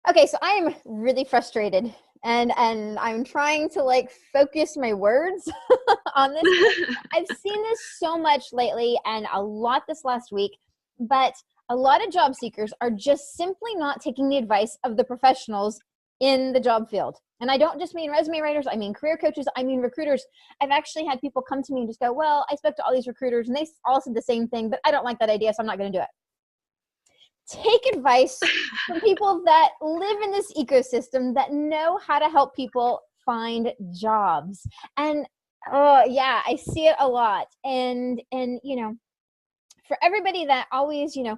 Okay, so I am really frustrated and I'm trying to like focus my words on this. I've seen this so much lately and a lot this last week, but a lot of job seekers are just simply not taking the advice of the professionals in the job field. And I don't just mean resume writers, I mean career coaches, I mean recruiters. I've actually had people come to me and just go, well, I spoke to all these recruiters and they all said the same thing, but I don't like that idea, so I'm not going to do it. Take advice from people that live in this ecosystem that know how to help people find jobs. And oh yeah, I see it a lot. And you know, for everybody that always, you know,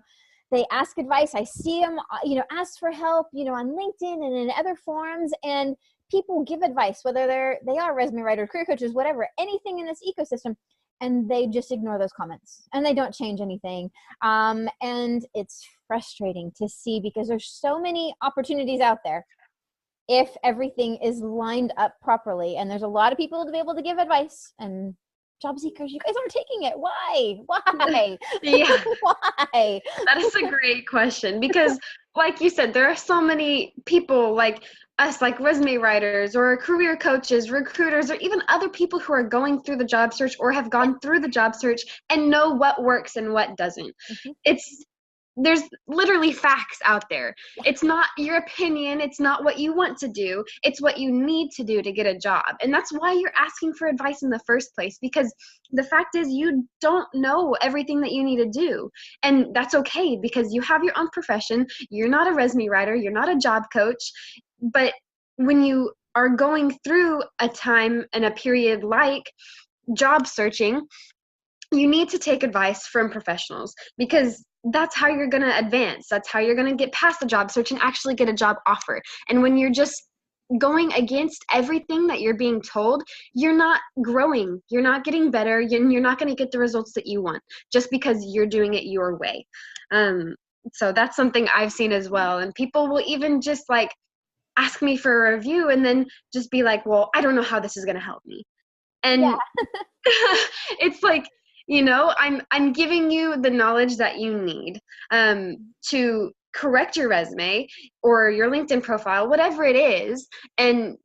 they ask advice, I see them, you know, ask for help, you know, on LinkedIn and in other forums, and people give advice, whether they are resume writers, career coaches, whatever, anything in this ecosystem, and they just ignore those comments and they don't change anything. And it's frustrating to see because there's so many opportunities out there if everything is lined up properly. And there's a lot of people to be able to give advice, and job seekers, you guys aren't taking it. Why? Yeah, Why? that is a great question because, like you said, there are so many people like us, like resume writers or career coaches, recruiters, or even other people who are going through the job search or have gone through the job search and know what works and what doesn't. Mhm. There's literally facts out there. It's not your opinion. It's not what you want to do. It's what you need to do to get a job. And that's why you're asking for advice in the first place, because the fact is you don't know everything that you need to do. And that's okay because you have your own profession. You're not a resume writer. You're not a job coach. But when you are going through a time and a period like job searching, you need to take advice from professionals because that's how you're going to advance. That's how you're going to get past the job search and actually get a job offer. And when you're just going against everything that you're being told, you're not growing. You're not getting better. You're not going to get the results that you want just because you're doing it your way. So that's something I've seen as well. And people will even just like ask me for a review and then just be like, well, I don't know how this is going to help me. Yeah. And it's like, I'm giving you the knowledge that you need to correct your resume or your LinkedIn profile, whatever it is, and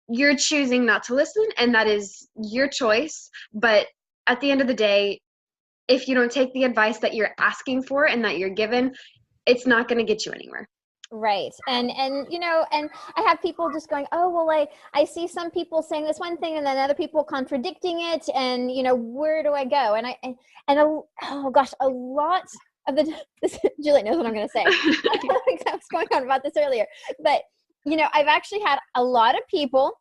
you're choosing not to listen, and that is your choice. But at the end of the day, if you don't take the advice that you're asking for and that you're given, it's not going to get you anywhere. Right. And you know, and I have people just going, oh, well, I see some people saying this one thing and then other people contradicting it. And, you know, where do I go? Oh gosh, a lot of Juliet knows what I'm going to say. I was going on about this earlier, but you know, I've actually had a lot of people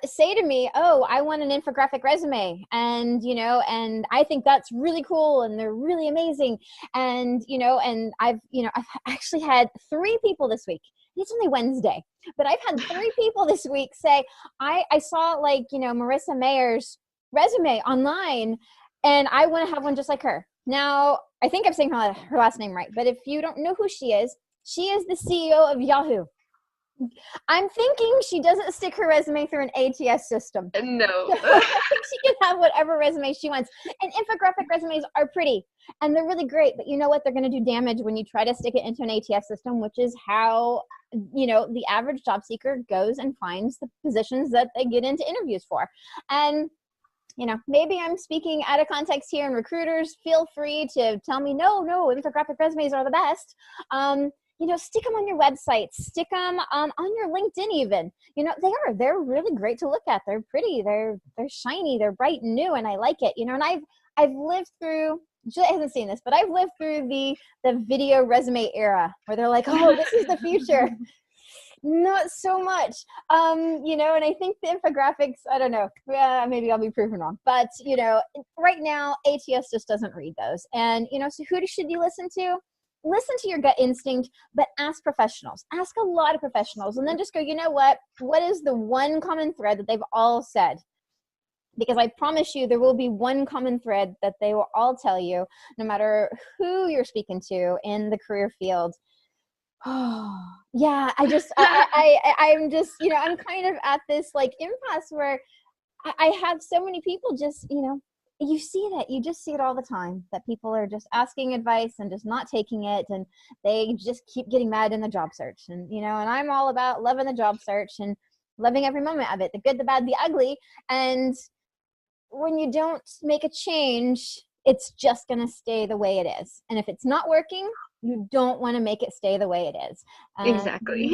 say to me, oh, I want an infographic resume. And, you know, and I think that's really cool. And they're really amazing. And, you know, and I've actually had 3 people this week. It's only Wednesday, but I've had 3 people this week say, I saw like, you know, Marissa Mayer's resume online and I want to have one just like her. Now, I think I'm saying her last name right, but if you don't know who she is the CEO of Yahoo. I'm thinking she doesn't stick her resume through an ATS system. No. So she can have whatever resume she wants. And infographic resumes are pretty and they're really great, but you know what? They're going to do damage when you try to stick it into an ATS system, which is how, you know, the average job seeker goes and finds the positions that they get into interviews for. And you know, maybe I'm speaking out of context here, and recruiters feel free to tell me, no, infographic resumes are the best. You know, stick them on your website, stick them on your LinkedIn even. You know, they're really great to look at. They're pretty, they're shiny, they're bright and new, and I like it. You know, and I've lived through, Juliet hasn't seen this, but I've lived through the video resume era where they're like, oh, this is the future. Not so much. You know, and I think the infographics, I don't know, maybe I'll be proven wrong, but you know, right now ATS just doesn't read those. And you know, so who should you listen to? Listen to your gut instinct, but ask professionals. Ask a lot of professionals, and then just go, you know what is the one common thread that they've all said? Because I promise you there will be one common thread that they will all tell you, no matter who you're speaking to in the career field. Oh, yeah, I'm just, you know, I'm kind of at this like impasse where I have so many people just, you know, you see that, you just see it all the time, that people are just asking advice and just not taking it, and they just keep getting mad in the job search. And and I'm all about loving the job search and loving every moment of it, the good, the bad, the ugly. And when you don't make a change, it's just going to stay the way it is. And if it's not working, you don't want to make it stay the way it is. Exactly.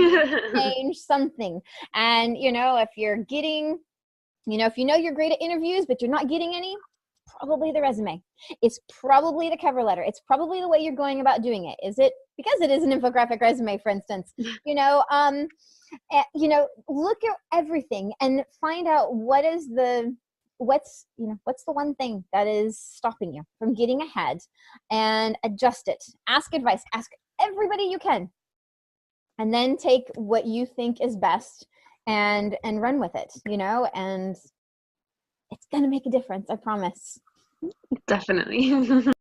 Change something. And if you're getting, if you're great at interviews but you're not getting any, probably the resume. It's probably the cover letter. It's probably the way you're going about doing it. Is it because it is an infographic resume, for instance? Look at everything and find out what's the one thing that is stopping you from getting ahead, and adjust it. Ask advice. Ask everybody you can, and then take what you think is best and run with it. And it's going to make a difference, I promise. Definitely.